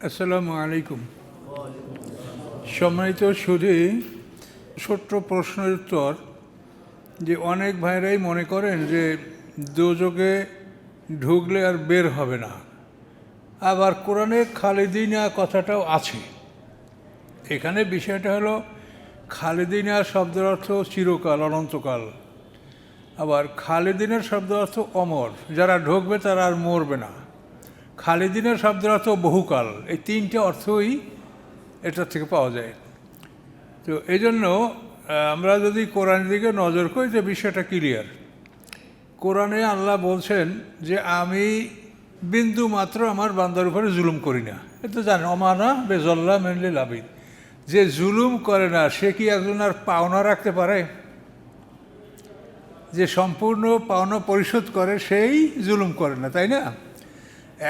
আসসালামু আলাইকুম। সম্মানিত সুধী, ছোট্ট প্রশ্নের উত্তর যে অনেক ভাইরাই মনে করেন যে দোজখে ঢুকলে আর বের হবে না। আবার কোরআনে খালিদিনা কথাটাও আছে। এখানে বিষয়টা হলো খালিদিনা শব্দের অর্থ চিরকাল, অনন্তকাল। আবার খালিদিনের শব্দের অর্থ অমর, যারা ঢুকবে তারা আর মরবে না। খালিদিনের শব্দের অর্থ বহুকাল। এই তিনটে অর্থই এটার থেকে পাওয়া যায়। তো এই জন্য আমরা যদি কোরআনের দিকে নজর করি যে বিষয়টা ক্লিয়ার। কোরআনে আল্লাহ বলছেন যে আমি বিন্দু মাত্র আমার বান্দার উপরে জুলুম করি না। এটা জানেন, অমানা বেজল্লা মেনলি লাবিদ। যে জুলুম করে না সে কি একজন আর পাওনা রাখতে পারে? যে সম্পূর্ণ পাওনা পরিশোধ করে সেই জুলুম করে না, তাই না?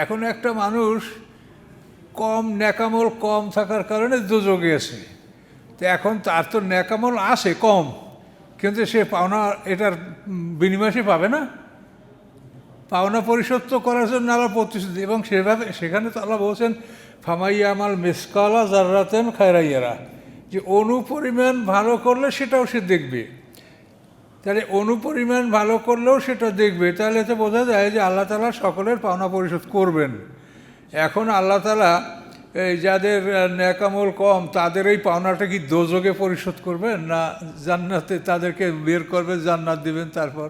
এখন একটা মানুষ কম ন্যাকামল কম থাকার কারণে দোজখে আছে। তো এখন তার তো ন্যাকামল আসে কম, কিন্তু সে পাওনা এটার বিনিময়ে সে পাবে না। পাওনা পরিশোধ তো করার জন্য আল্লাহ প্রতিশ্রুতি, এবং সেভাবে সেখানে তো আল্লাহ বলছেন ফামাইয়া আমাল মিসকালা জাররাতেন খায়রাইয়ারা, যে অনুপরিমাণ ভালো করলে সেটাও সে দেখবে। তাহলে অনুপরিমাণ ভালো করলেও সেটা দেখবে। তাহলে তো বোঝা যায় যে আল্লাহ তাআলা সকলের পাওনা পরিশোধ করবেন। এখন আল্লাহ তাআলা এই যাদের ন্যাকামল কম তাদের এই পাওনাটা কি দোজখে পরিশোধ করবেন, না জান্নাতে তাদেরকে বের করবেন, জান্নাত দিবেন তারপর?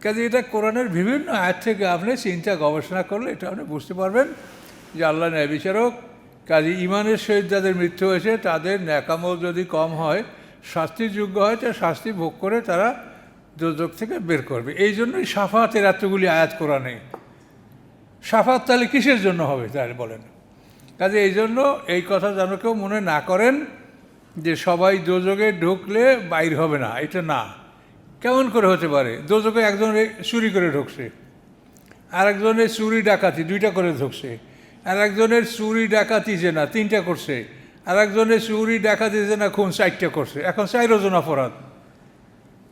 কাজে এটা কোরআনের বিভিন্ন আয়াত থেকে আপনি চিন্তা গবেষণা করলে এটা আপনি বুঝতে পারবেন যে আল্লাহ ন্যায় বিচারক। কাজে ইমানের সহিত যাদের মৃত্যু হয়েছে তাদের ন্যাকামল যদি কম হয়, শাস্তির যোগ্য হয়, তা শাস্তি ভোগ করে তারা দোজখ থেকে বের করবে। এই জন্যই শাফাতের এতগুলি আয়াত কোরআনে। শাফাত তাহলে কিসের জন্য হবে তাহলে বলেন? কাজে এই জন্য এই কথা যেন কেউ মনে না করেন যে সবাই দোজখে ঢুকলে বাইর হবে না, এটা না। কেমন করে হতে পারে? দোজখে একজনে চুরি করে ঢুকছে, আর একজনের চুরি ডাকাতি দুইটা করে ঢুকছে, আর একজনের চুরি ডাকাতি জেনা তিনটা করছে, আর একজনের চুরি ডাকাতি জেনা খুন 4টা করছে। এখন 4 জন অপরাধ।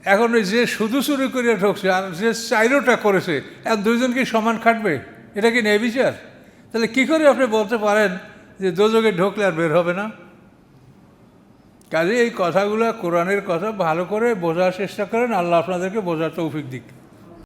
এখন যে শুধু চুরি করে ঢুকছে আর যে 4টা করেছে, আর দুইজনকে সমান খাটবে? এটা কি ন্যায় বিচার? তাহলে কী করে আপনি বলতে পারেন যে দোজখে ঢুকলে আর বের হবে না? কাজে এই কথাগুলো কোরআনের কথা ভালো করে বোঝার চেষ্টা করেন। আল্লাহ আপনাদেরকে বোঝার তৌফিক দিক।